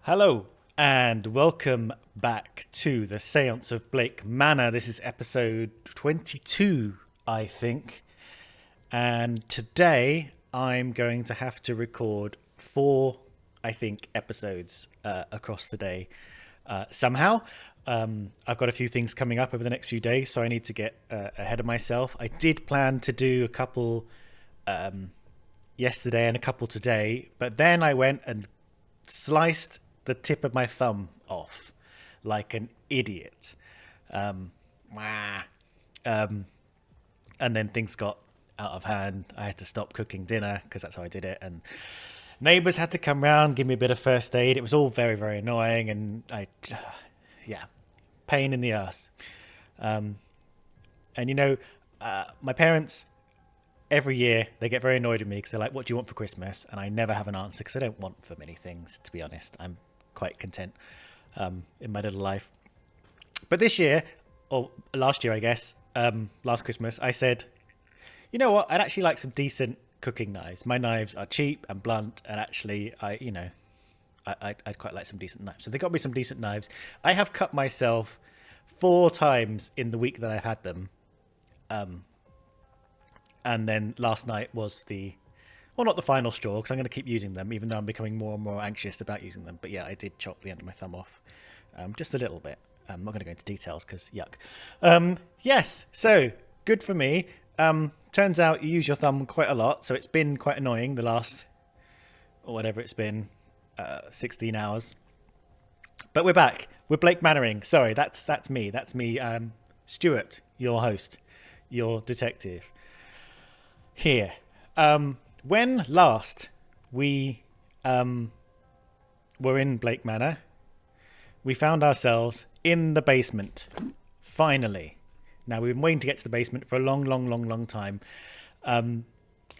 Hello and welcome back to the Séance of Blake Manor. This is episode 22, I think. And today I'm going to have to record four, I think, episodes across the day. Somehow, I've got a few things coming up over the next few days, so I need to get ahead of myself. I did plan to do a couple yesterday and a couple today, but then I went and sliced the tip of my thumb off like an idiot. Wah. And then things got out of hand. I had to stop cooking dinner because that's how I did it. And neighbours had to come round, give me a bit of first aid. It was all very, very annoying. And pain in the ass. And my parents, every year they get very annoyed with me because they're like, what do you want for Christmas? And I never have an answer because I don't want for many things, to be honest. I'm quite content in my little life. But this year, or last year, I guess, last Christmas, I said, you know what? I'd actually like some decent cooking knives. My knives are cheap and blunt, and actually, I'd quite like some decent knives. So they got me some decent knives. I have cut myself 4 times in the week that I've had them. And then last night was not the final straw, because I'm going to keep using them, even though I'm becoming more and more anxious about using them. But yeah, I did chop the end of my thumb off, just a little bit. I'm not going to go into details because yuck. Yes, so good for me. Turns out you use your thumb quite a lot, so it's been quite annoying the last, or whatever it's been, 16 hours. But we're back. We're Blake Manoring. Sorry, that's me. That's me, Stuart, your host, your detective. Here. When last we were in Blake Manor, we found ourselves in the basement. Finally. Now, we've been waiting to get to the basement for a long time. I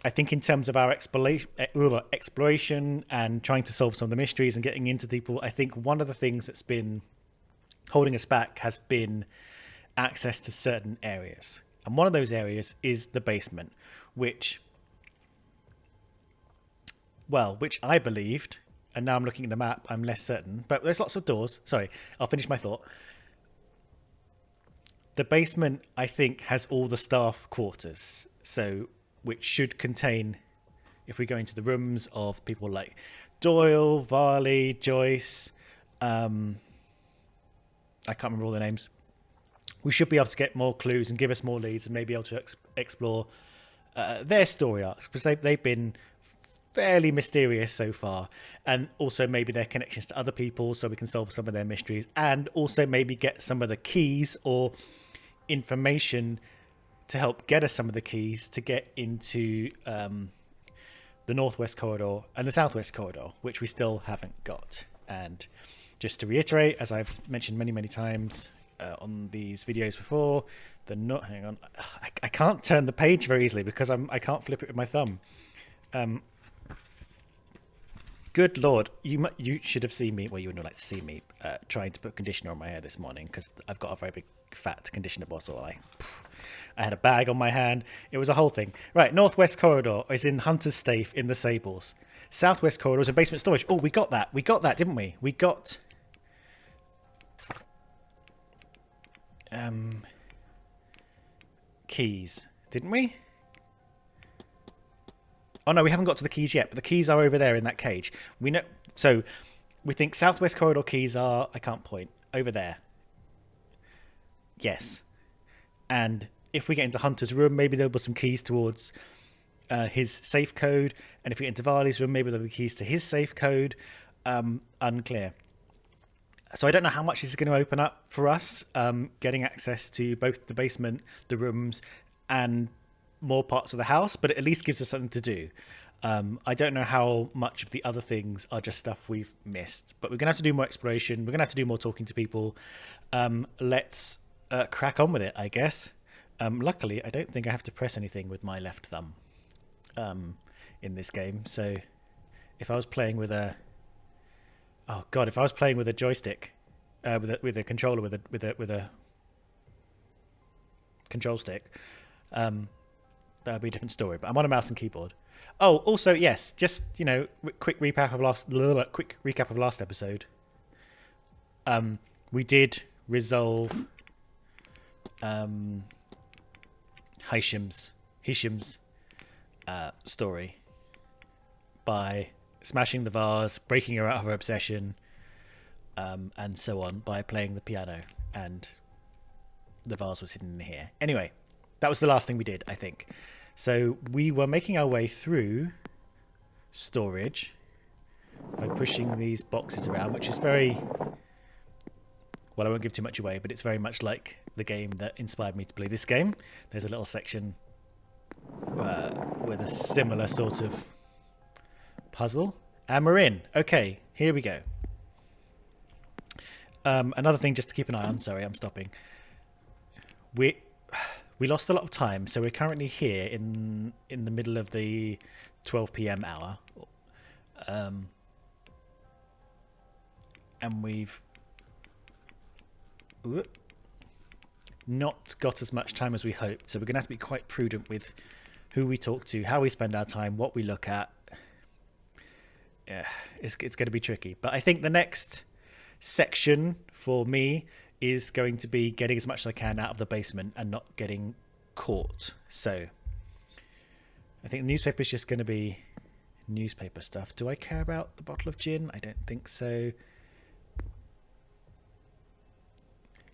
think in terms of our exploration and trying to solve some of the mysteries and getting into people, I think one of the things that's been holding us back has been access to certain areas. And one of those areas is the basement, which I believed, and now I'm looking at the map, I'm less certain, but there's lots of doors. Sorry, I'll finish my thought. The basement, I think, has all the staff quarters, so which should contain, if we go into the rooms of people like Doyle, Varley, Joyce, I can't remember all their names. We should be able to get more clues and give us more leads and maybe able to explore their story arcs, because they've been fairly mysterious so far, and also maybe their connections to other people so we can solve some of their mysteries, and also maybe get some of the keys or information to help get us some of the keys to get into the Northwest Corridor and the Southwest Corridor, which we still haven't got. And just to reiterate, as I've mentioned many times on these videos before, hang on, I can't turn the page very easily because I can't flip it with my thumb. Good Lord, you should have seen me. Well, you wouldn't like to see me trying to put conditioner on my hair this morning because I've got a very big fat conditioner bottle. I had a bag on my hand. It was a whole thing. Right, Northwest Corridor is in Hunter's Stafe in the Sables. Southwest Corridor is in basement storage. Oh, we got that. We got that, didn't we? We got keys, didn't we? Oh no, we haven't got to the keys yet, but the keys are over there in that cage. We know, so we think Southwest Corridor keys are, I can't point, over there. Yes. And if we get into Hunter's room, maybe there'll be some keys towards his safe code. And if we get into Varley's room, maybe there'll be keys to his safe code. Unclear. So I don't know how much this is going to open up for us, getting access to both the basement, the rooms, and more parts of the house, but it at least gives us something to do. I don't know how much of the other things are just stuff we've missed, but we're gonna have to do more exploration. We're gonna have to do more talking to people. Let's crack on with it, I guess. Luckily, I don't think I have to press anything with my left thumb in this game. So if I was playing with a joystick, with a controller, with a control stick, that would be a different story. But I'm on a mouse and keyboard. Oh, also yes, just quick recap of last episode. We did resolve Hisham's story by smashing the vase, breaking her out of her obsession, and so on, by playing the piano, and the vase was hidden in here. Anyway, that was the last thing we did, I think. So we were making our way through storage by pushing these boxes around, which is very... Well, I won't give too much away, but it's very much like the game that inspired me to play this game. There's a little section with a similar sort of puzzle. And we're in. Okay, here we go. Another thing just to keep an eye on. Sorry, I'm stopping. We lost a lot of time, so we're currently here in the middle of the 12 p.m. hour. And we've not got as much time as we hoped, so we're going to have to be quite prudent with who we talk to, how we spend our time, what we look at. Yeah, it's going to be tricky. But I think the next section for me is going to be getting as much as I can out of the basement and not getting caught. So I think the newspaper is just going to be newspaper stuff. Do I care about the bottle of gin? I don't think so.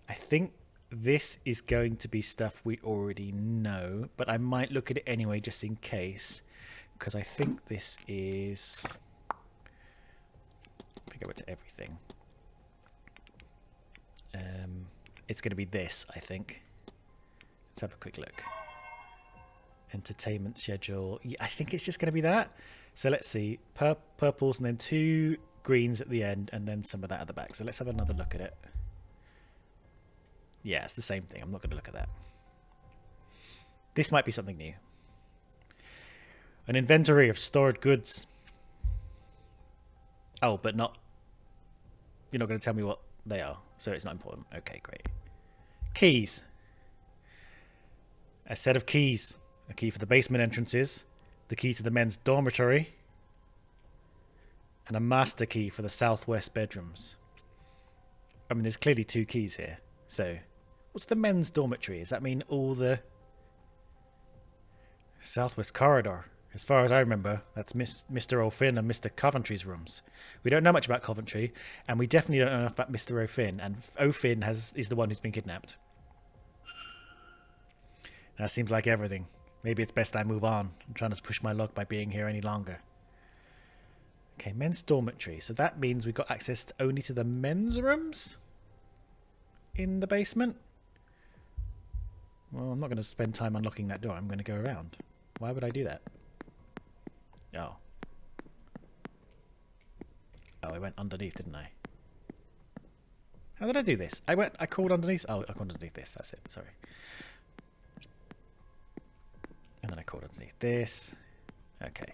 I think this is going to be stuff we already know, but I might look at it anyway just in case, because I think this is... I think I went to everything. It's going to be this, I think. Let's have a quick look. Entertainment schedule. Yeah, I think it's just going to be that. So let's see. Purples and then 2 greens at the end and then some of that at the back. So let's have another look at it. Yeah, it's the same thing. I'm not going to look at that. This might be something new. An inventory of stored goods. Oh, but not... You're not going to tell me what they are, so it's not important. Okay, great. Keys. A set of keys. A key for the basement entrances. The key to the men's dormitory. And a master key for the southwest bedrooms. I mean, there's clearly 2 keys here. So, what's the men's dormitory? Does that mean all the southwest corridor? As far as I remember, that's Mr. O'Finn and Mr. Coventry's rooms. We don't know much about Coventry, and we definitely don't know enough about Mr. O'Finn, and O'Finn is the one who's been kidnapped. That seems like everything. Maybe it's best I move on. I'm trying to push my luck by being here any longer. Okay, men's dormitory. So that means we've got access only to the men's rooms in the basement? Well, I'm not going to spend time unlocking that door. I'm going to go around. Why would I do that? Oh. Oh, I went underneath, didn't I? How did I do this? I crawled underneath. Oh, I crawled underneath this. That's it. Sorry. And then I crawled underneath this. Okay.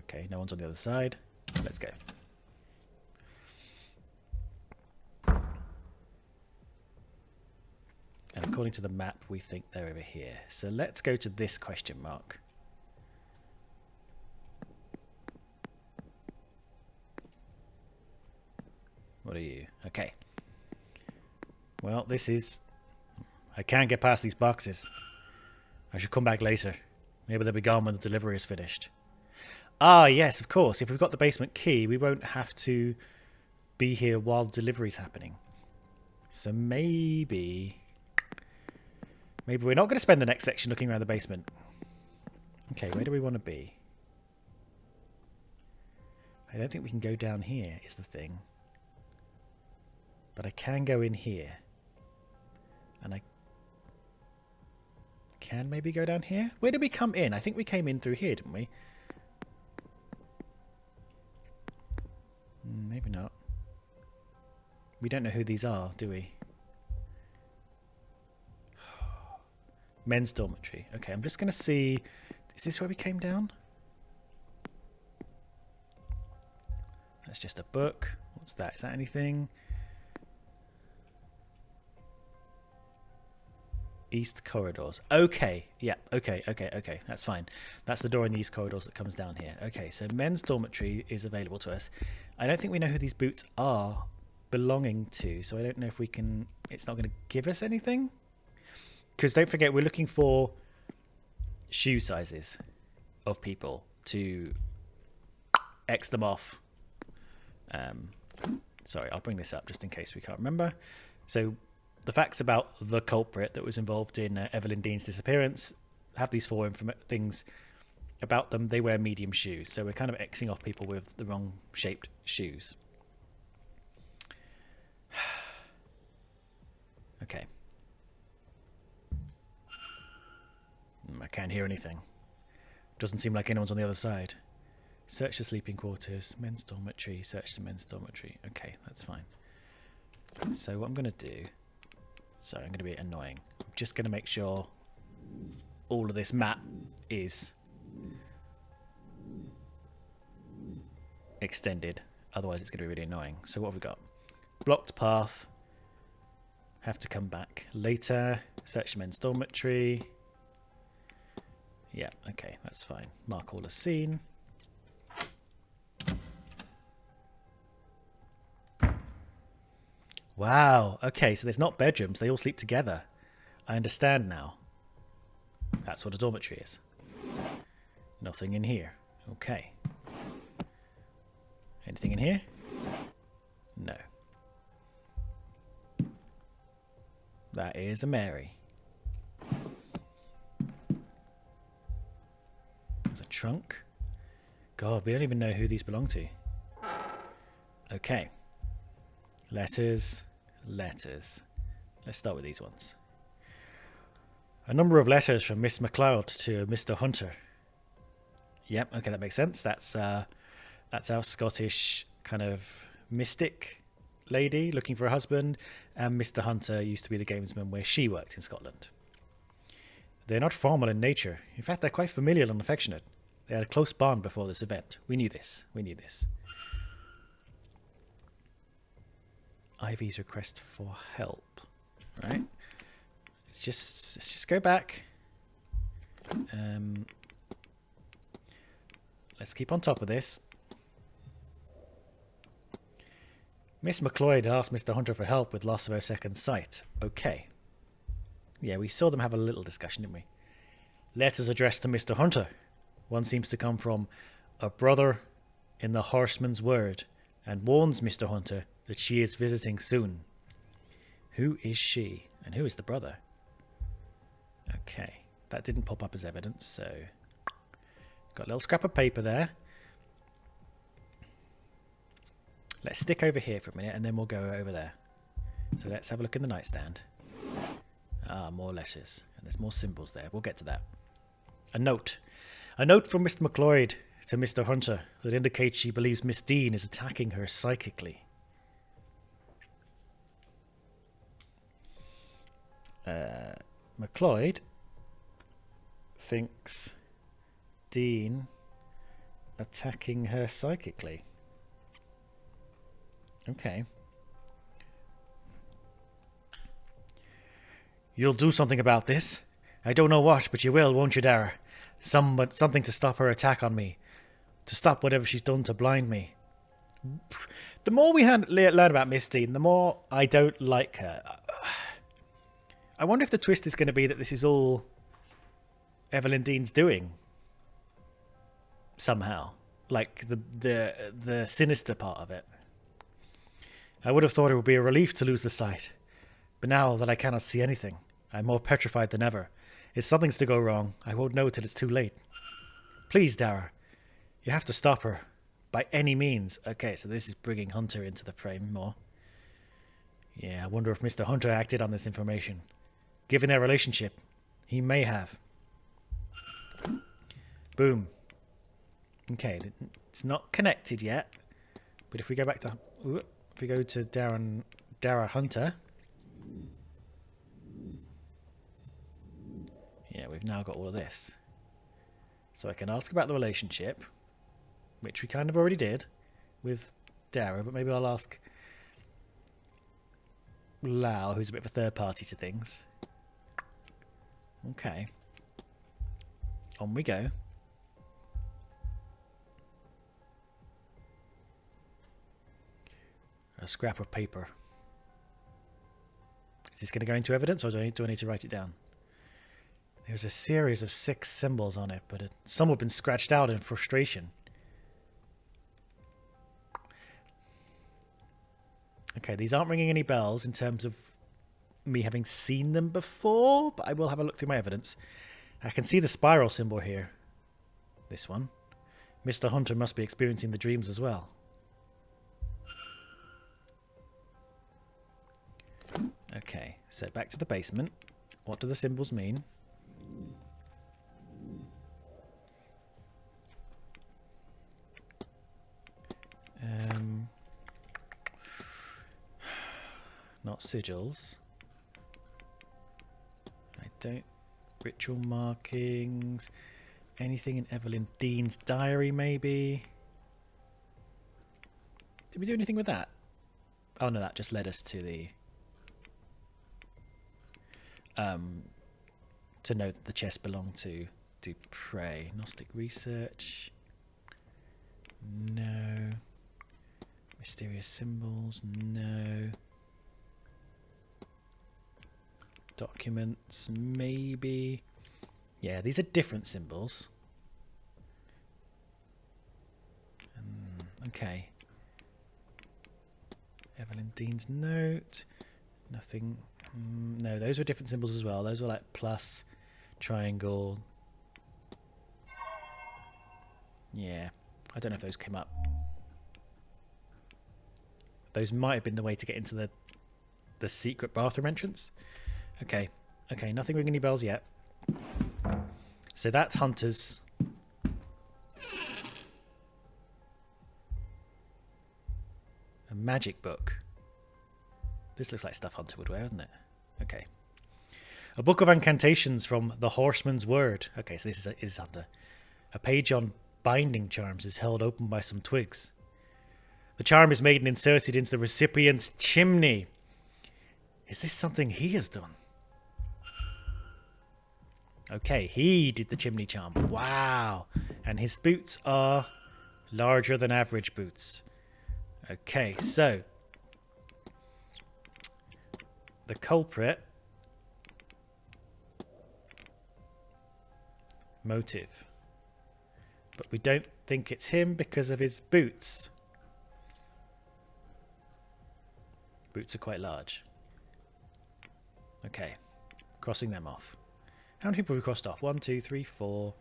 Okay, no one's on the other side. Let's go. And according to the map, we think they're over here. So let's go to this question mark. What are you? Okay. Well, this is... I can't get past these boxes. I should come back later. Maybe they'll be gone when the delivery is finished. Ah, yes, of course. If we've got the basement key, we won't have to be here while the delivery's happening. So maybe we're not going to spend the next section looking around the basement. Okay, where do we want to be? I don't think we can go down here, is the thing. But I can go in here. And I can maybe go down here? Where did we come in? I think we came in through here, didn't we? Maybe not. We don't know who these are, do we? Men's dormitory. Okay, I'm just going to see... Is this where we came down? That's just a book. What's that? Is that anything? East corridors. Okay. Yeah. Okay. That's fine. That's the door in the east corridors that comes down here. Okay. So men's dormitory is available to us. I don't think we know who these boots are belonging to. So I don't know if we can... It's not going to give us anything. Because don't forget, we're looking for shoe sizes of people to X them off. Sorry, I'll bring this up just in case we can't remember. So the facts about the culprit that was involved in Evelyn Dean's disappearance have these four things about them. They wear medium shoes, so we're kind of Xing off people with the wrong shaped shoes. Okay. I can't hear anything. Doesn't seem like anyone's on the other side. Search the sleeping quarters, men's dormitory, search the men's dormitory. Okay, that's fine. So what I'm going to do... So I'm going to be annoying. I'm just going to make sure all of this map is extended. Otherwise it's going to be really annoying. So what have we got? Blocked path. Have to come back later. Search the men's dormitory. Yeah, okay, that's fine. Mark all as seen. Wow, okay, so there's not bedrooms. They all sleep together. I understand now. That's what a dormitory is. Nothing in here. Okay. Anything in here? No. That is a Mary. There's a trunk. God, we don't even know who these belong to. Okay. Letters. Let's start with these ones. A number of letters from Miss MacLeod to Mr. Hunter. Yep, okay, that makes sense. That's our Scottish kind of mystic lady looking for a husband, and Mr. Hunter used to be the gamesman where she worked in Scotland. They're not formal in nature. In fact, they're quite familial and affectionate. They had a close bond before this event. We knew this. Ivy's request for help. Right? Let's just go back. Let's keep on top of this. Miss MacLeod asked Mr. Hunter for help with loss of her second sight. Okay. Yeah, we saw them have a little discussion, didn't we? Letters addressed to Mr. Hunter. One seems to come from a brother in the horseman's word and warns Mr. Hunter that she is visiting soon. Who is she? And who is the brother? Okay. That didn't pop up as evidence, so... Got a little scrap of paper there. Let's stick over here for a minute and then we'll go over there. So let's have a look in the nightstand. Ah, more letters. And there's more symbols there. We'll get to that. A note. A note from Mr. MacLeod to Mr. Hunter that indicates she believes Miss Dean is attacking her psychically. MacLeod thinks Dean attacking her psychically. Okay. You'll do something about this. I don't know what, but you will, won't you, Dara? Something to stop her attack on me. To stop whatever she's done to blind me. The more we learn about Miss Dean, the more I don't like her. I wonder if the twist is going to be that this is all Evelyn Dean's doing. Somehow. Like the sinister part of it. I would have thought it would be a relief to lose the sight. But now that I cannot see anything, I'm more petrified than ever. If something's to go wrong, I won't know till it's too late. Please, Dara. You have to stop her. By any means. Okay, so this is bringing Hunter into the frame more. Yeah, I wonder if Mr. Hunter acted on this information. Given their relationship, he may have. Boom. Okay, it's not connected yet. But if we go back to... If we go to Dara Hunter... Yeah, we've now got all of this. So I can ask about the relationship, which we kind of already did with Dara, but maybe I'll ask Lau, who's a bit of a third party to things. Okay. On we go. A scrap of paper. Is this going to go into evidence, or do I need to write it down? There's a series of 6 symbols on it, but some have been scratched out in frustration. Okay, these aren't ringing any bells in terms of me having seen them before, but I will have a look through my evidence. I can see the spiral symbol here. This one. Mr. Hunter must be experiencing the dreams as well. Okay, so back to the basement. What do the symbols mean? Not sigils. I don't... Ritual markings. Anything in Evelyn Dean's diary, maybe? Did we do anything with that? Oh no, that just led us to the... to know that the chest belonged to Dupre. Gnostic research. No. Mysterious symbols. No. Documents. Maybe. Yeah, these are different symbols. Okay. Evelyn Dean's note. Nothing. No, those were different symbols as well. Those were like plus, triangle. Yeah, I don't know if those came up. Those might have been the way to get into the secret bathroom entrance. Okay, okay, nothing ringing any bells yet. So that's Hunter's. A magic book. This looks like stuff Hunter would wear, doesn't it? Okay. A book of incantations from the Horseman's Word. Okay, so this is Hunter. A page on binding charms is held open by some twigs. The charm is made and inserted into the recipient's chimney. Is this something he has done? Okay, he did the chimney charm. Wow. And his boots are larger than average boots. Okay, so the culprit, motive, but we don't think it's him because of his boots. Boots are quite large. Okay, crossing them off. How many people have we crossed off? 1, 2, 3, 4,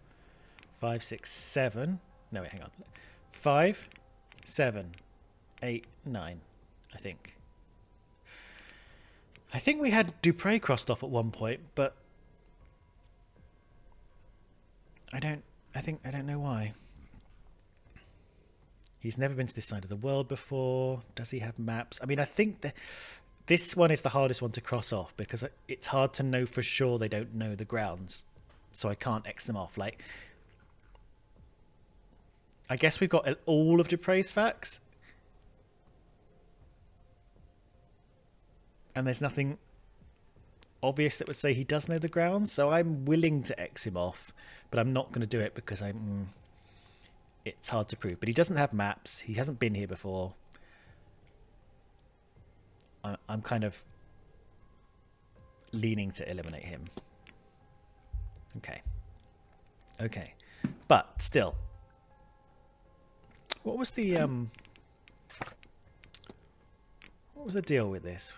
5, 6, 7. No, wait, hang on. 5, 7, 8, 9, I think. I think we had Dupre crossed off at one point, but I don't know why. He's never been to this side of the world before. Does he have maps? I mean, I think that this one is the hardest one to cross off because it's hard to know for sure they don't know the grounds. So I can't X them off. Like, I guess we've got all of Dupre's facts. And there's nothing obvious that would say he does know the grounds. So I'm willing to X him off, but I'm not going to do it because it's hard to prove. But he doesn't have maps. He hasn't been here before. I'm kind of leaning to eliminate him. Okay. Okay. But still. What was the deal with this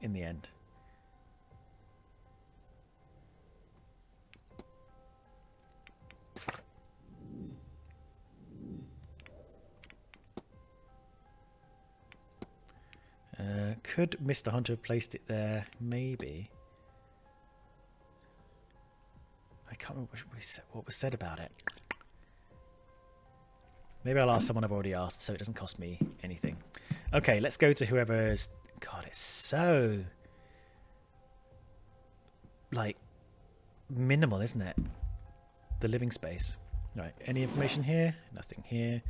in the end? Could Mr. Hunter have placed it there? Maybe. I can't remember what was said about it. Maybe I'll ask someone I've already asked so it doesn't cost me anything. Okay, let's go to whoever's... God, it's so... like, minimal, isn't it? The living space. Right, any information here? Nothing here.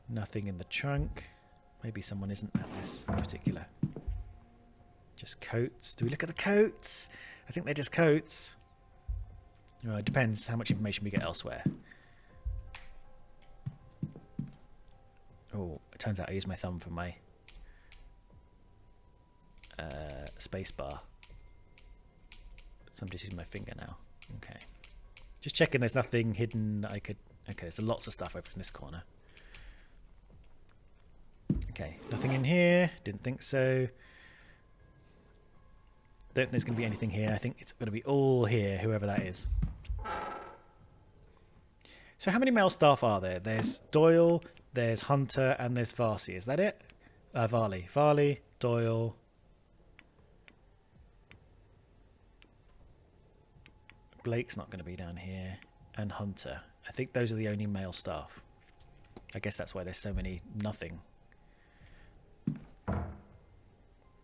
Nothing in the trunk. Maybe someone isn't at this particular. Just coats. Do we look at the coats? I think they're just coats. Well, it depends how much information we get elsewhere. Oh, it turns out I use my thumb for my space bar. So I'm just using my finger now. Okay. Just checking there's nothing hidden that I could... Okay, there's lots of stuff over in this corner. Okay, nothing in here. Didn't think so. Don't think there's going to be anything here. I think it's going to be all here, whoever that is. So how many male staff are there? There's Doyle, there's Hunter, and there's Varsi. Is that it? Varley. Varley, Doyle... Blake's not going to be down here, and Hunter. I think those are the only male staff. I guess that's why there's so many nothing.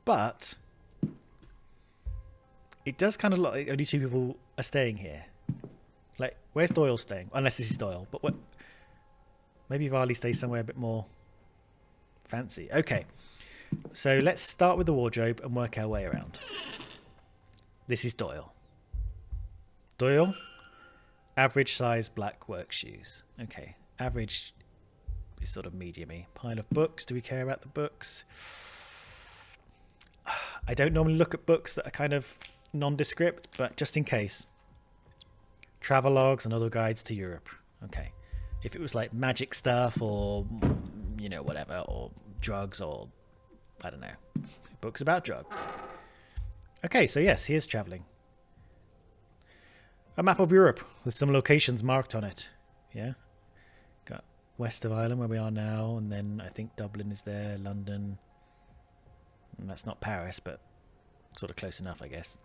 But it does kind of look like only 2 people are staying here. Like, where's Doyle staying? Unless this is Doyle, but what? Maybe Varley stays somewhere a bit more fancy. Okay, so let's start with the wardrobe and work our way around. This is Doyle. Doyle, average size black work shoes. Okay, average is sort of medium-y. Pile of books. Do we care about the books? I don't normally look at books that are kind of nondescript, but just in case. Travelogues and other guides to Europe. Okay. If it was like magic stuff or, you know, whatever, or drugs or, I don't know, books about drugs. Okay, so yes, he is traveling. A map of Europe with some locations marked on it. Yeah. Got west of Ireland where we are now, and then I think Dublin is there, London. And that's not Paris, but sort of close enough, I guess.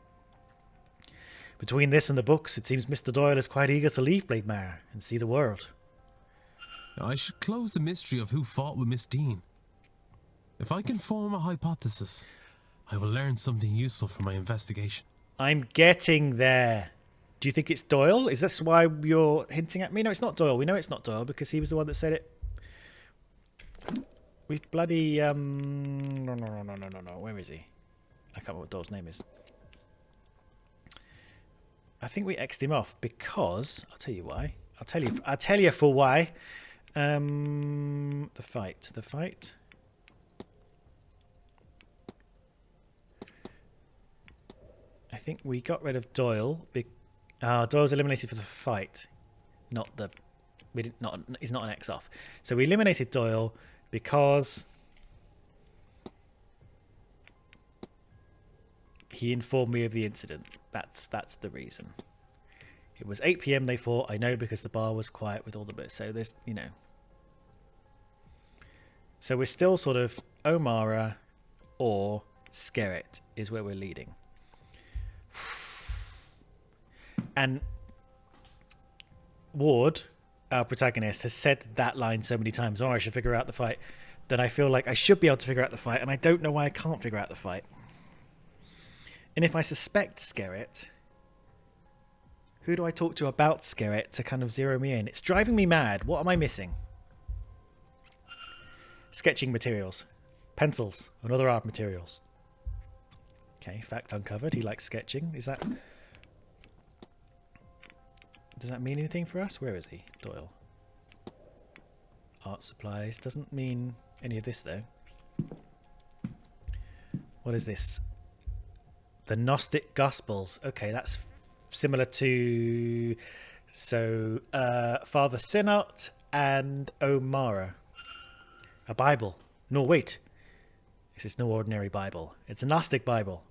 Between this and the books, it seems Mr. Doyle is quite eager to leave Blake Manor and see the world. I should close the mystery of who fought with Miss Dean. If I can form a hypothesis, I will learn something useful for my investigation. I'm getting there. Do you think it's Doyle? Is this why you're hinting at me? No, it's not Doyle. We know it's not Doyle because he was the one that said it. We've bloody... No. Where is he? I can't remember what Doyle's name is. I think we X'd him off because... I'll tell you why. I'll tell you for why. The fight. I think we got rid of Doyle. Doyle's eliminated for the fight, not the. He's not an X off. So we eliminated Doyle because he informed me of the incident. That's the reason. It was 8 p.m. they fought. I know because the bar was quiet with all the bits. So there's, you know. So we're still sort of O'Mara or Skerritt is where we're leading. And Ward, our protagonist, has said that line so many times, I should figure out the fight, that I feel like I should be able to figure out the fight, and I don't know why I can't figure out the fight. And if I suspect Skerritt, who do I talk to about Skerritt to kind of zero me in? It's driving me mad. What am I missing? Sketching materials. Pencils and other art materials. Okay, fact uncovered. He likes sketching. Is that... Does that mean anything for us? Where is he? Doyle. Art supplies. Doesn't mean any of this, though. What is this? The Gnostic Gospels. Okay, that's similar to... So, Father Synod and O'Mara. A Bible. No, wait. This is no ordinary Bible. It's a Gnostic Bible.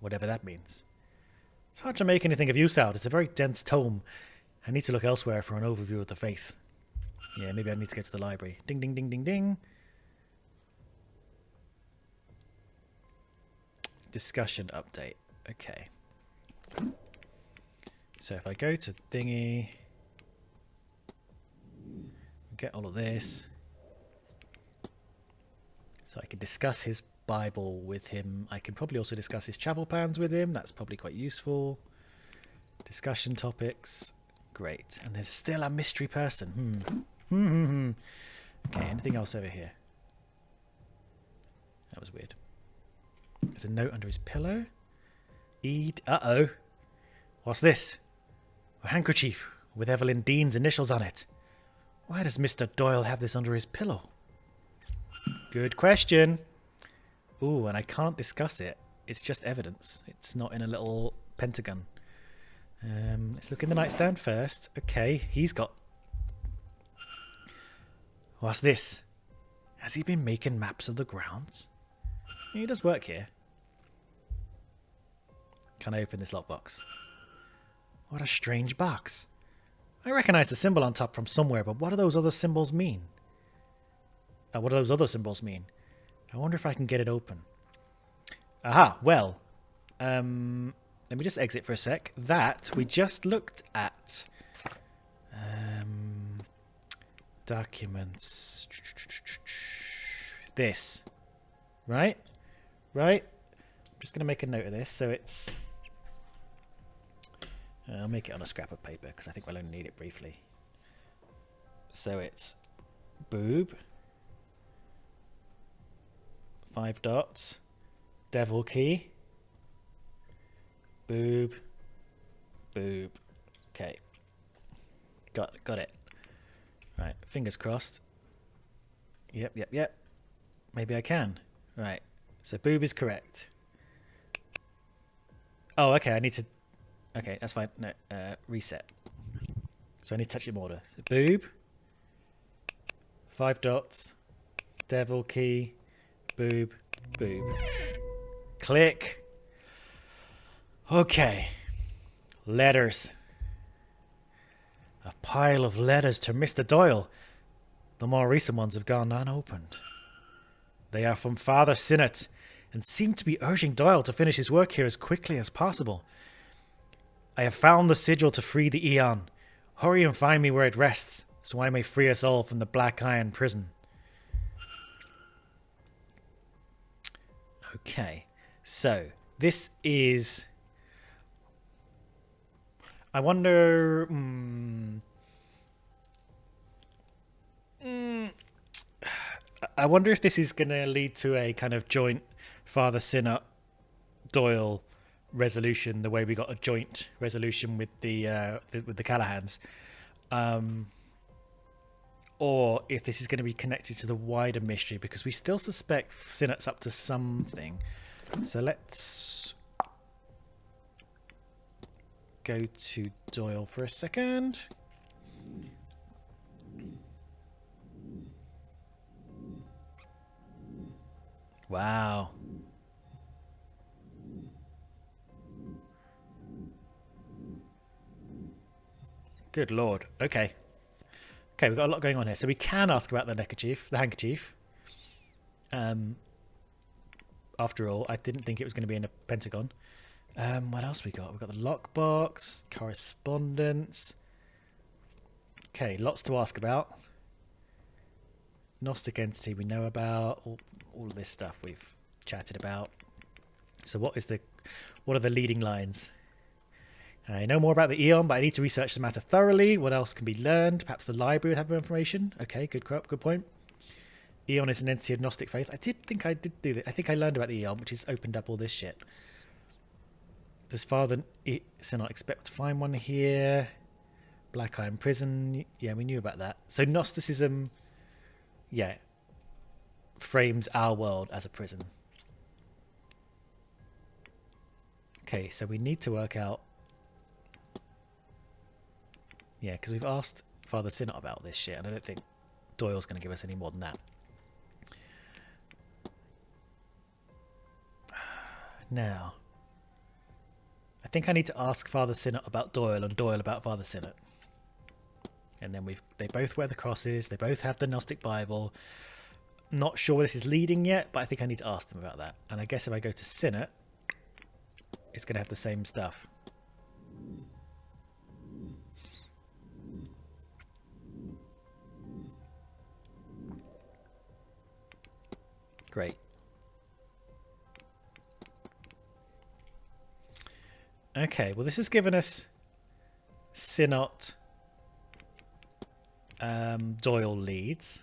Whatever that means. It's hard to make anything of use out. It's a very dense tome. I need to look elsewhere for an overview of the faith. Yeah, maybe I need to get to the library. Ding, ding, ding, ding, ding. Discussion update. Okay. So if I go to thingy, get all of this. So I can discuss his Bible with him. I can probably also discuss his travel plans with him. That's probably quite useful. Discussion topics. Great. And there's still a mystery person. Okay, anything else over here? That was weird. There's a note under his pillow. Uh-oh. What's this? A handkerchief with Evelyn Dean's initials on it. Why does Mr. Doyle have this under his pillow? Good question. Ooh, and I can't discuss it. It's just evidence. It's not in a little pentagon. Let's look in the nightstand first. Okay, he's got... What's this? Has he been making maps of the grounds? He does work here. Can I open this lockbox? What a strange box. I recognize the symbol on top from somewhere, but what do those other symbols mean? What do those other symbols mean? I wonder if I can get it open. Aha, well. Let me just exit for a sec. That we just looked at. Documents. This. Right? Right? I'm just going to make a note of this. So it's... I'll make it on a scrap of paper because I think we'll only need it briefly. So it's boob, 5 dots, devil key, boob, boob. Okay, got it. Right, fingers crossed. Yep. Maybe I can. Right, so boob is correct. Oh, okay. I need to. Okay, that's fine. No, reset. So I need to touch it in order. So boob, 5 dots, devil key, boob, boob. Click. Okay. Letters. A pile of letters to Mr. Doyle. The more recent ones have gone unopened. They are from Father Sinnott and seem to be urging Doyle to finish his work here as quickly as possible. I have found the sigil to free the Eon. Hurry and find me where it rests, so I may free us all from the Black Iron prison. Okay, so this is... I wonder... I wonder if this is going to lead to a kind of joint Father Sinnott Doyle resolution, the way we got a joint resolution with the Callahans, or if this is going to be connected to the wider mystery, because we still suspect Sinnott's up to something. So let's go to Doyle for a second. Wow. Good lord. Okay. Okay, we've got a lot going on here. So we can ask about the handkerchief. After all, I didn't think it was going to be in a pentagon. What else we got? We've got the lockbox, correspondence. Okay, lots to ask about. Gnostic entity we know about. All of this stuff we've chatted about. So what are the leading lines? I know more about the Eon, but I need to research the matter thoroughly. What else can be learned? Perhaps the library would have more information. Okay, good point. Eon is an entity of Gnostic faith. I did do that. I think I learned about the Eon, which has opened up all this shit. Does Father Sinnott expect to find one here? Black Iron Prison. Yeah, we knew about that. So Gnosticism, yeah, frames our world as a prison. Okay, so we need to work out... Yeah, because we've asked Father Sinnott about this shit, and I don't think Doyle's going to give us any more than that. Now, I think I need to ask Father Sinnott about Doyle and Doyle about Father Sinnott. And then they both wear the crosses, they both have the Gnostic Bible. Not sure where this is leading yet, but I think I need to ask them about that. And I guess if I go to Sinnott, it's going to have the same stuff. Great. Okay, well this has given us Sinnott, Doyle leads.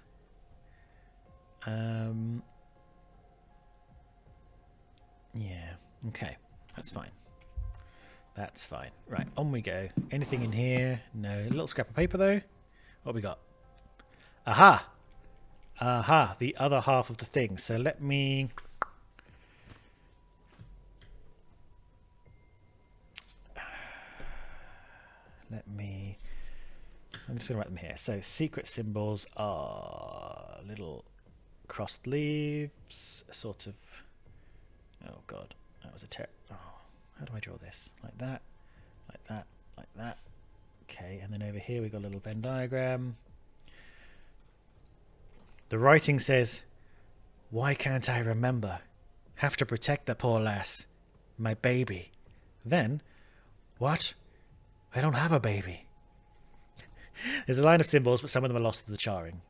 Yeah, okay, that's fine. That's fine. Right, on we go. Anything in here? No. A little scrap of paper, though. What we got? Aha! Aha, the other half of the thing. So let me... I'm just going to write them here. So secret symbols are little crossed leaves, sort of... Oh, God. That was a Oh, how do I draw this? Like that, like that, like that. Okay, and then over here we got a little Venn diagram. The writing says, "Why can't I remember? Have to protect the poor lass. My baby." Then, what? I don't have a baby. There's a line of symbols, but some of them are lost to the charring.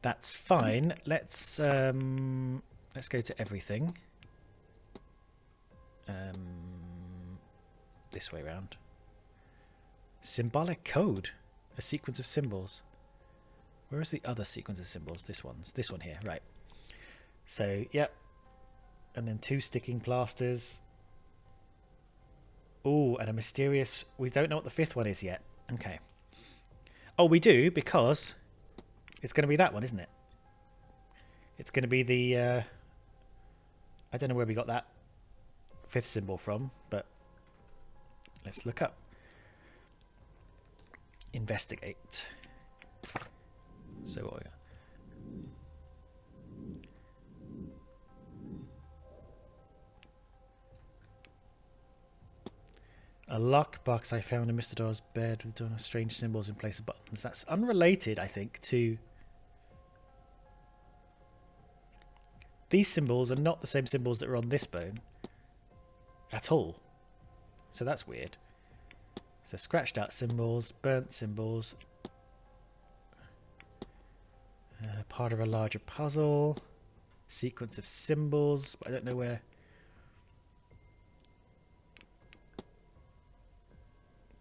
That's fine. Let's go to everything. This way round. Symbolic code. A sequence of symbols. Where is the other sequence of symbols? This one here, right. So, yep. And then 2 sticking plasters. Oh, and a mysterious... We don't know what the 5th one is yet. Okay. Oh, we do, because it's going to be that one, isn't it? It's going to be the... I don't know where we got that 5th symbol from, but let's look up. Investigate. So what we got? A lockbox I found in Mr. Door's bed with strange symbols in place of buttons. That's unrelated, I think, to... These symbols are not the same symbols that are on this bone at all. So that's weird. So scratched out symbols, burnt symbols. Part of a larger puzzle. Sequence of symbols, but I don't know where...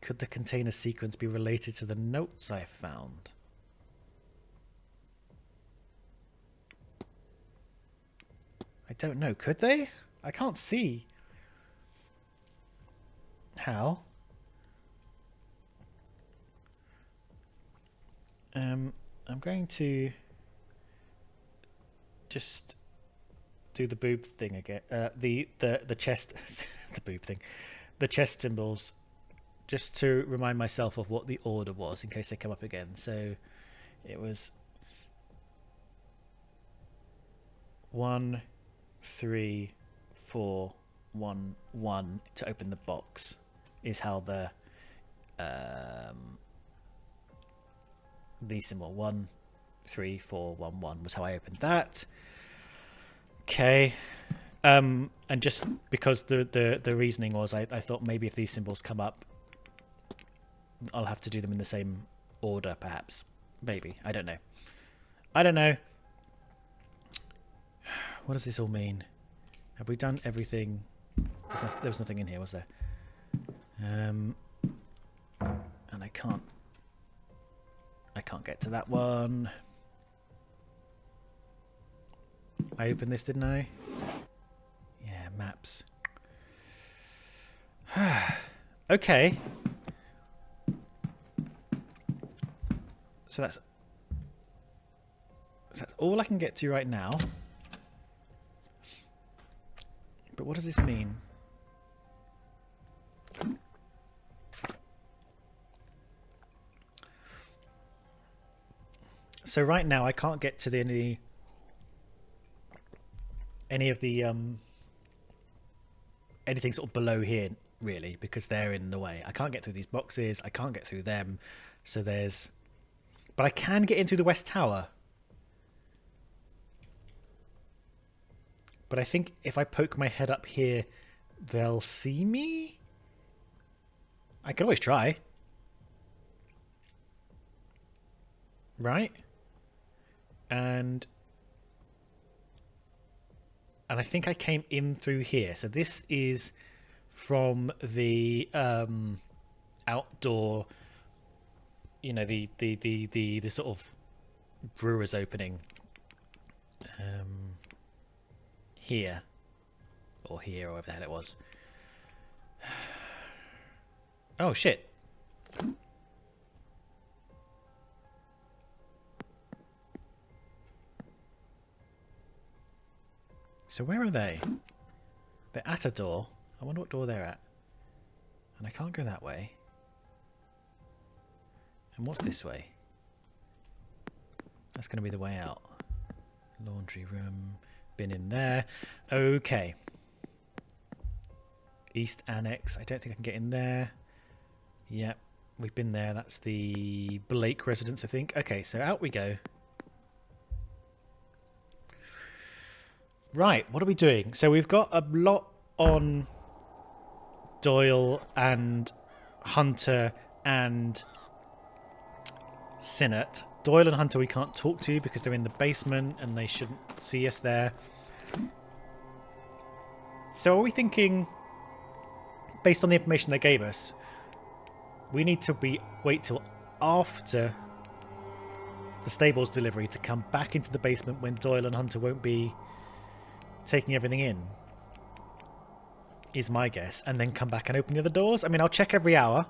Could the container sequence be related to the notes I found? I don't know. Could they? I can't see how. I'm going to just do the boob thing again. The chest, the boob thing, the chest symbols. Just to remind myself of what the order was in case they come up again. So it was 1, 3, 4, 1, 1 to open the box is how the symbol 1, 3, 4, 1, 1 was how I opened that. Okay. And just because the reasoning was I thought maybe if these symbols come up, I'll have to do them in the same order, perhaps. Maybe. I don't know. I don't know. What does this all mean? Have we done everything? There was nothing in here, was there? And I can't get to that one. I opened this, didn't I? Yeah, maps. Okay. So that's all I can get to right now. But what does this mean? So right now I can't get to any of the anything sort of below here really, because they're in the way. I can't get through these boxes. I can't get through them. So there's... But I can get into the West Tower. But I think if I poke my head up here, they'll see me? I can always try. Right? And I think I came in through here. So this is from the outdoor... You know, the sort of brewer's opening here or wherever the hell it was. Oh, shit. So where are they? They're at a door. I wonder what door they're at. And I can't go that way. And what's this way? That's going to be the way out. Laundry room. Been in there. Okay. East Annex. I don't think I can get in there. Yep. We've been there. That's the Blake residence, I think. Okay, so out we go. Right, what are we doing? So we've got a lot on Doyle and Hunter and Sinnott. Doyle and Hunter we can't talk to because they're in the basement and they shouldn't see us there. So are we thinking, based on the information they gave us, we need to wait till after the stables delivery to come back into the basement when Doyle and Hunter won't be taking everything in, is my guess, and then come back and open the other doors? I mean, I'll check every hour,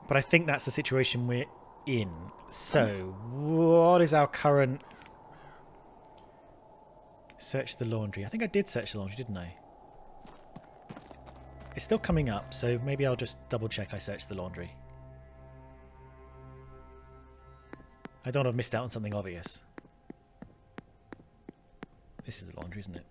but I think that's the situation we're in. So, what is our current... Search the laundry. I think I did search the laundry, didn't I? It's still coming up, so maybe I'll just double check I searched the laundry. I don't want to have missed out on something obvious. This is the laundry, isn't it?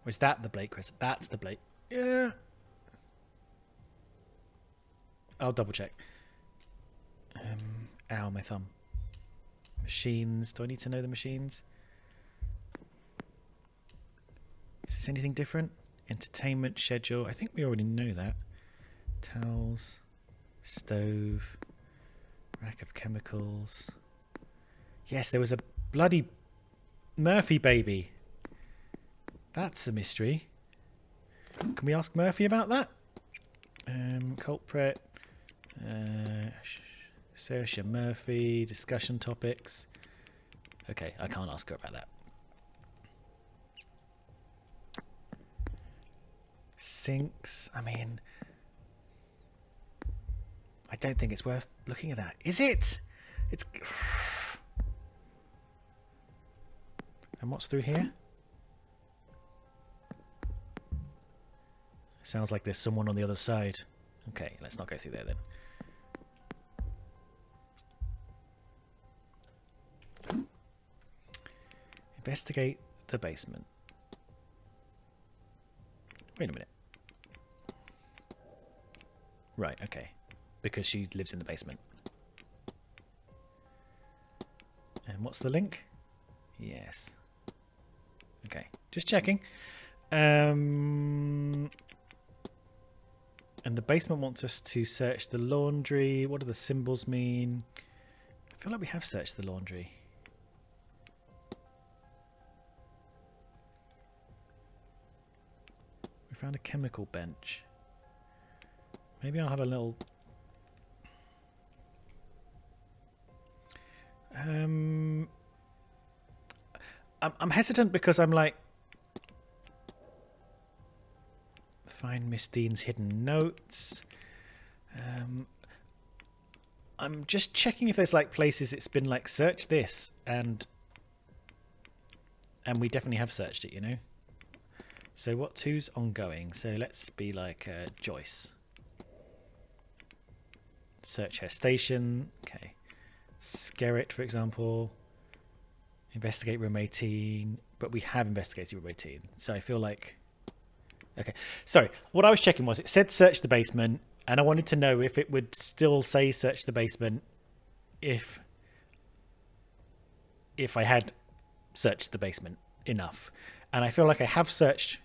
Or is that the Blake crescent? That's the Blake. Yeah. I'll double check. Ow, my thumb. Machines. Do I need to know the machines? Is this anything different? Entertainment schedule. I think we already know that. Towels. Stove. Rack of chemicals. Yes, there was a bloody Murphy baby. That's a mystery. Can we ask Murphy about that? Culprit. Saoirse Murphy. Discussion topics. Okay, I can't ask her about that. Sinks. I mean, I don't think it's worth looking at that. Is it? It's... And what's through here? Sounds like there's someone on the other side. Okay, let's not go through there then. Investigate the basement. Wait a minute. Right, okay. Because she lives in the basement. And what's the link? Yes. Okay, just checking. And the basement wants us to search the laundry. What do the symbols mean? I feel like we have searched the laundry. We found a chemical bench. Maybe I'll have a little... I'm hesitant because I'm like... Find Miss Dean's hidden notes. I'm just checking if there's like places it's been like search this and we definitely have searched it, you know. So who's ongoing? So let's be like Joyce. Search her station. Okay. Skerritt, for example. Investigate room 18. But we have investigated room 18. So I feel like... Okay. Sorry. What I was checking was it said search the basement. And I wanted to know if it would still say search the basement if I had searched the basement enough. And I feel like I have searched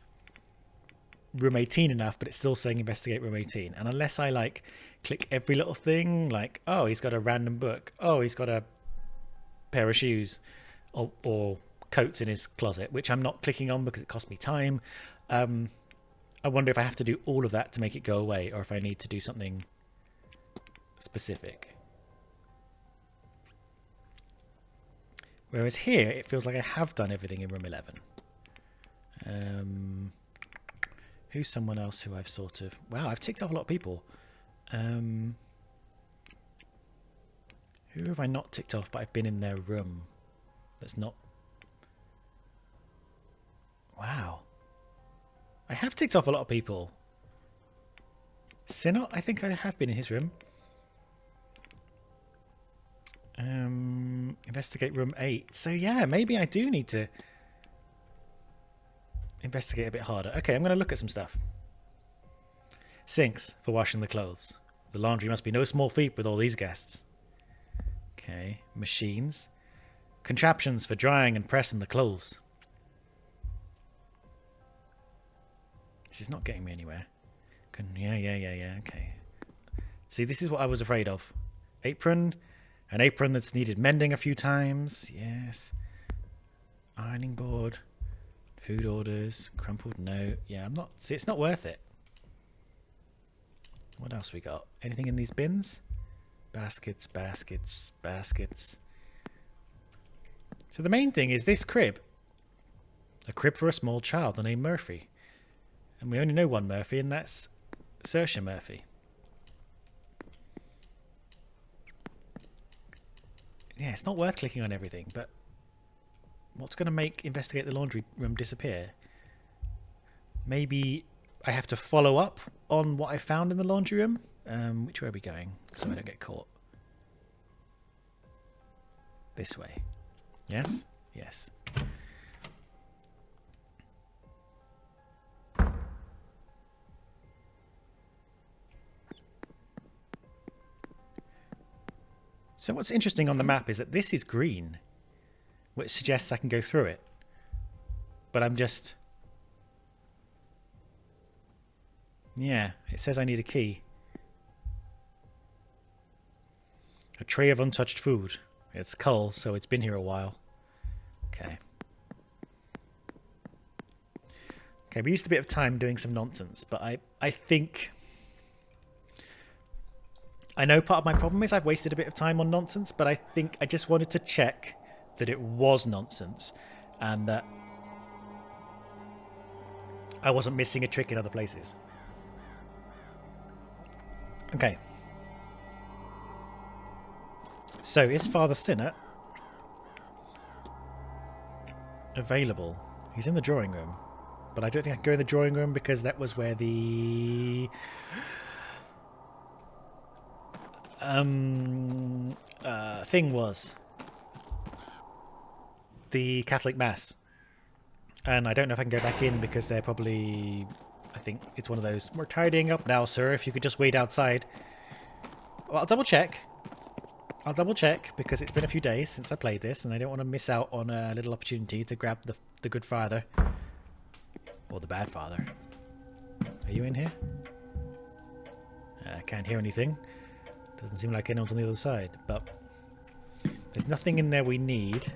room 18 enough, but it's still saying investigate room 18. And unless I like click every little thing, like, oh, he's got a random book. Oh, he's got a pair of shoes or coats in his closet, which I'm not clicking on because it costs me time. I wonder if I have to do all of that to make it go away or if I need to do something specific. Whereas here, it feels like I have done everything in room 11. Who's someone else who I've sort of... Wow, I've ticked off a lot of people. Who have I not ticked off, but I've been in their room? That's not... Wow. I have ticked off a lot of people. Synot, I think I have been in his room. Investigate room 8. So yeah, maybe I do need to investigate a bit harder. Okay, I'm going to look at some stuff. Sinks for washing the clothes. The laundry must be no small feat with all these guests. Okay, machines. Contraptions for drying and pressing the clothes. This is not getting me anywhere. Yeah, okay. See, this is what I was afraid of. Apron. An apron that's needed mending a few times. Yes. Ironing board. Food orders. Crumpled note. Yeah, I'm not... See, it's not worth it. What else we got? Anything in these bins? Baskets, baskets, baskets. So the main thing is this crib. A crib for a small child named Murphy. And we only know one Murphy, and that's Saoirse Murphy. Yeah, it's not worth clicking on everything, but what's going to make investigate the laundry room disappear? Maybe I have to follow up on what I found in the laundry room. Which way are we going? So I don't get caught. This way. Yes? Yes. So what's interesting on the map is that this is green, which suggests I can go through it. But I'm just... Yeah, it says I need a key. A tray of untouched food. It's coal, so it's been here a while. Okay. Okay, we used a bit of time doing some nonsense, but I think... I know part of my problem is I've wasted a bit of time on nonsense, but I think I just wanted to check that it was nonsense and that I wasn't missing a trick in other places. Okay. So, is Father Sinnott available? He's in the drawing room, but I don't think I can go in the drawing room because that was where the... thing was the Catholic Mass, and I don't know if I can go back in because they're probably, I think it's one of those, we're tidying up now, sir, if you could just wait outside. Well, I'll double check because it's been a few days since I played this and I don't want to miss out on a little opportunity to grab the good father or the bad father. Are you in here? I can't hear anything. Doesn't seem like anyone's on the other side, but there's nothing in there we need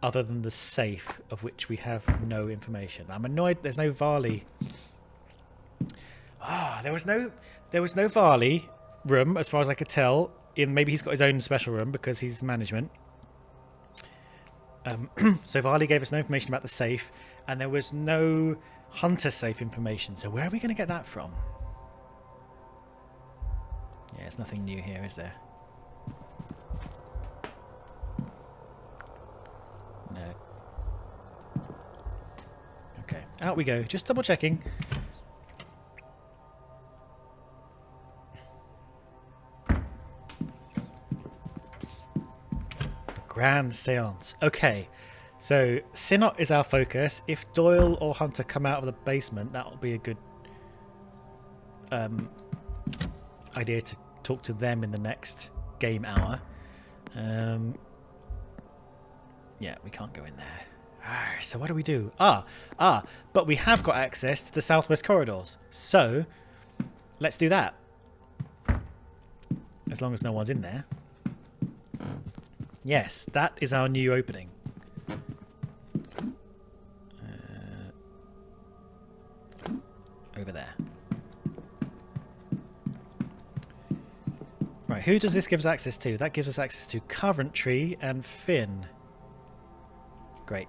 other than the safe, of which we have no information. I'm annoyed there's no Varley. There was no Varley room as far as I could tell. Maybe he's got his own special room because he's management. So Varley gave us no information about the safe, and there was no Hunter safe information. So where are we going to get that from? Yeah, there's nothing new here, is there? No. Okay, out we go. Just double checking. Grand Séance. Okay, so Synot is our focus. If Doyle or Hunter come out of the basement, that'll be a good idea to talk to them in the next game hour. Yeah, we can't go in there. So what do we do? But we have got access to the southwest corridors. So let's do that. As long as no one's in there. Yes, that is our new opening. Over there. who does this give us access to? That gives us access to Coventry and Finn. Great.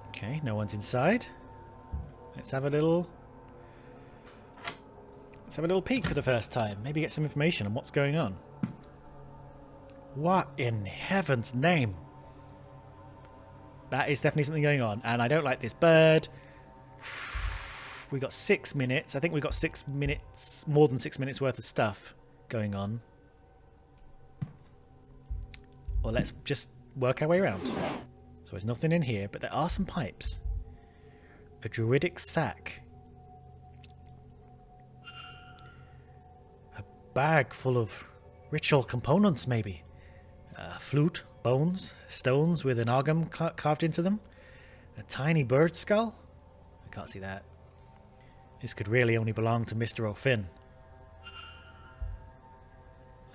Okay, no one's inside. Let's have a little peek for the first time. Maybe get some information on what's going on. What in heaven's name? That is definitely something going on, and I don't like this bird. We got 6 minutes. I think we got 6 minutes, more than 6 minutes worth of stuff going on. Well, let's just work our way around. So there's nothing in here, but there are some pipes. A druidic sack. A bag full of ritual components, maybe. A flute, bones, stones with an ogham carved into them. A tiny bird skull. I can't see that. This could really only belong to Mr. O'Finn.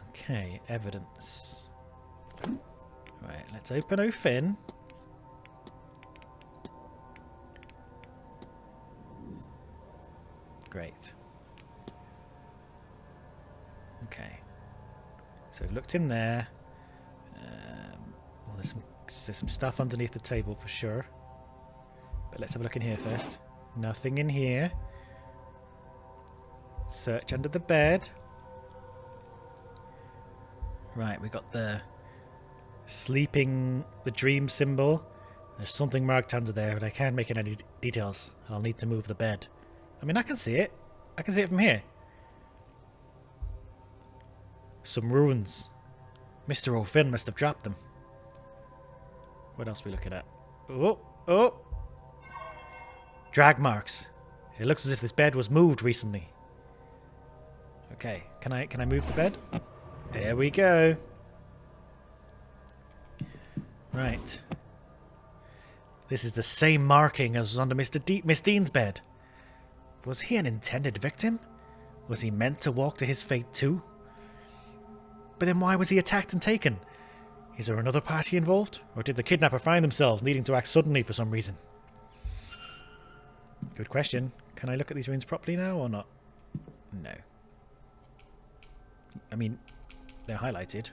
Okay, evidence. Right, let's open O'Finn. Great. Okay. So we looked in there. Well, there's some stuff underneath the table for sure. But let's have a look in here first. Nothing in here. Search under the bed. Right, we got the sleeping, the dream symbol. There's something marked under there, but I can't make any details. I'll need to move the bed. I mean, I can see it. I can see it from here. Some ruins. Mr. O'Finn must have dropped them. What else are we looking at? Oh, oh! Drag marks. It looks as if this bed was moved recently. Okay, can I move the bed? There we go. Right. This is the same marking as was under Miss Dean's bed. Was he an intended victim? Was he meant to walk to his fate too? But then why was he attacked and taken? Is there another party involved? Or did the kidnapper find themselves needing to act suddenly for some reason? Good question. Can I look at these ruins properly now or not? No. I mean, they're highlighted.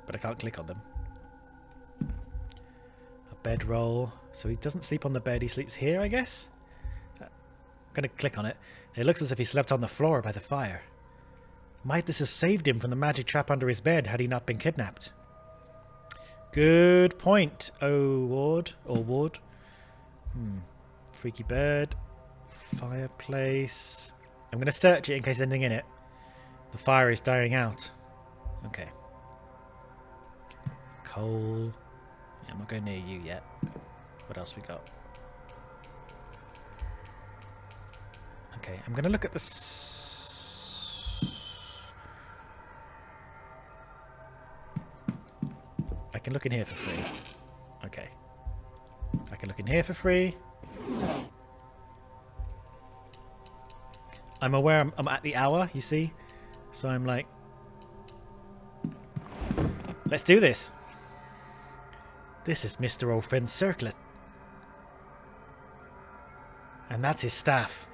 But I can't click on them. A bedroll. So he doesn't sleep on the bed, he sleeps here, I guess? I'm going to click on it. It looks as if he slept on the floor by the fire. Might this have saved him from the magic trap under his bed had he not been kidnapped? Good point, Ward. Or Ward. Freaky bird. Fireplace. I'm going to search it in case there's anything in it. The fire is dying out. Okay. Coal. Yeah, I'm not going near you yet. What else we got? Okay, I'm going to look at the... I can look in here for free. Okay. I can look in here for free. I'm aware I'm at the hour, you see? So I'm like... Let's do this. This is Mr. O'Finn's circlet. And that's his staff.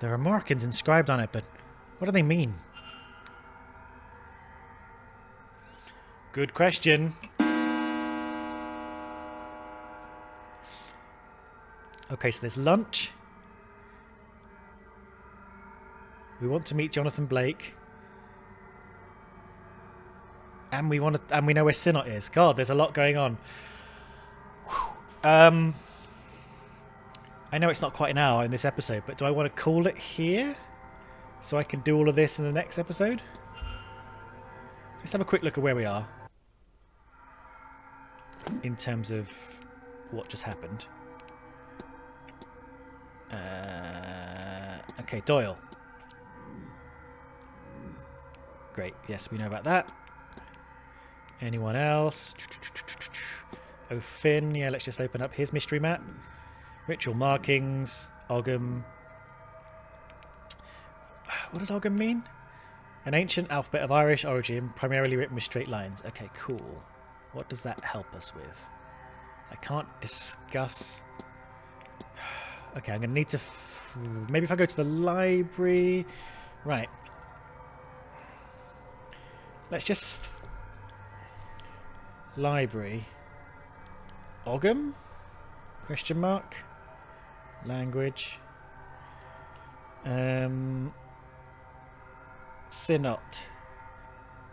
There are markings inscribed on it, but what do they mean? Good question. Okay, so there's lunch. We want to meet Jonathan Blake. And we know where Synod is. God, there's a lot going on. I know it's not quite an hour in this episode, but do I want to call it here? So I can do all of this in the next episode? Let's have a quick look at where we are. In terms of what just happened. Okay, Doyle. Great, yes, we know about that. Anyone else? O'Finn, yeah, let's just open up his mystery map. Ritual markings, Ogham. What does Ogham mean? An ancient alphabet of Irish origin, primarily written with straight lines. Okay, cool. What does that help us with? I can't discuss. Okay, I'm going to need to... maybe if I go to the library... Right. Let's just... Library. Ogham? Question mark? Language. Synot.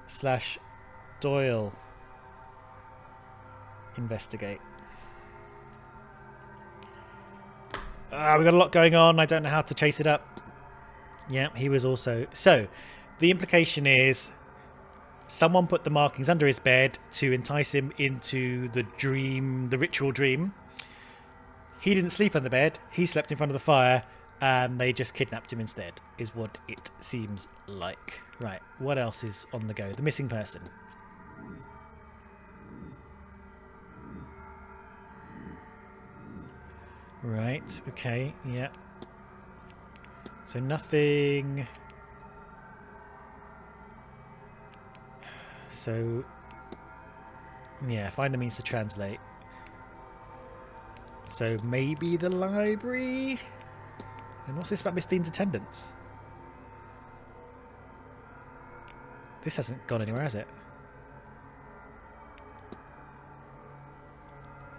/ Doyle. Investigate. We've got a lot going on. I don't know how to chase it up. Yeah, he was also... So, the implication is someone put the markings under his bed to entice him into the dream, the ritual dream. He didn't sleep on the bed. He slept in front of the fire, and they just kidnapped him instead, is what it seems like. Right, what else is on the go? The missing person. Right, okay, yeah. So nothing... So... yeah, find the means to translate. So maybe the library? And what's this about Miss Dean's attendance? This hasn't gone anywhere, has it?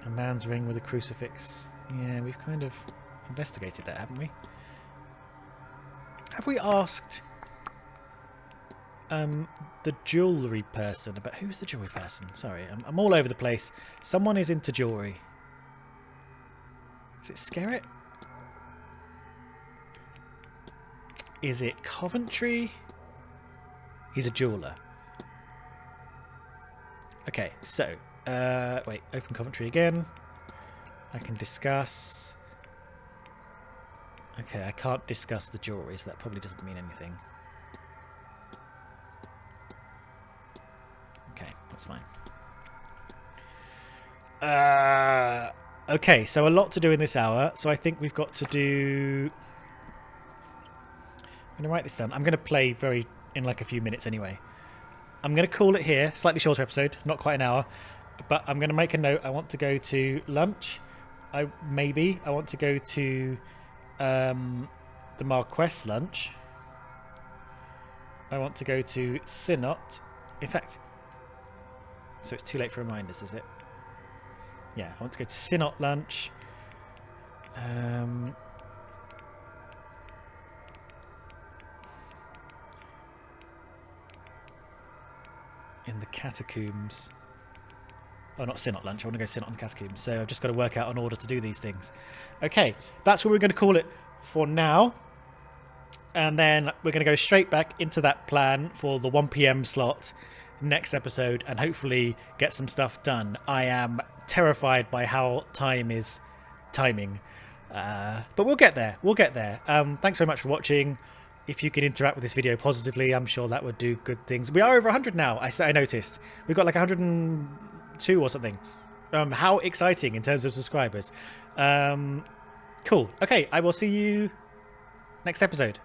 A man's ring with a crucifix. Yeah, we've kind of investigated that, haven't we? Have we asked the jewellery person about... who's the jewellery person? Sorry, I'm all over the place. Someone is into jewellery. Is it Skerritt? Is it Coventry? He's a jeweller. Okay, so... wait, open Coventry again. I can discuss... okay, I can't discuss the jewellery, so that probably doesn't mean anything. Okay, that's fine. Okay, so a lot to do in this hour, so I think we've got to do... I'm going to write this down. I'm going to play in like a few minutes anyway. I'm going to call it here. Slightly shorter episode, not quite an hour. But I'm going to make a note. I want to go to lunch. I want to go to the Marquess lunch. I want to go to Synot. In fact, so it's too late for reminders, is it? Yeah, I want to go to Synot lunch. In the catacombs. Oh, not Synot lunch. I want to go Synot in the catacombs. So I've just got to work out an order to do these things. Okay, that's what we're going to call it for now. And then we're going to go straight back into that plan for the 1 PM slot next episode and hopefully get some stuff done. I am terrified by how time is timing. But we'll get there. We'll get there. Thanks very much for watching. If you could interact with this video positively, I'm sure that would do good things. We are over 100 now, I noticed. We've got like 102 or something. How exciting in terms of subscribers. Cool. Okay, I will see you next episode.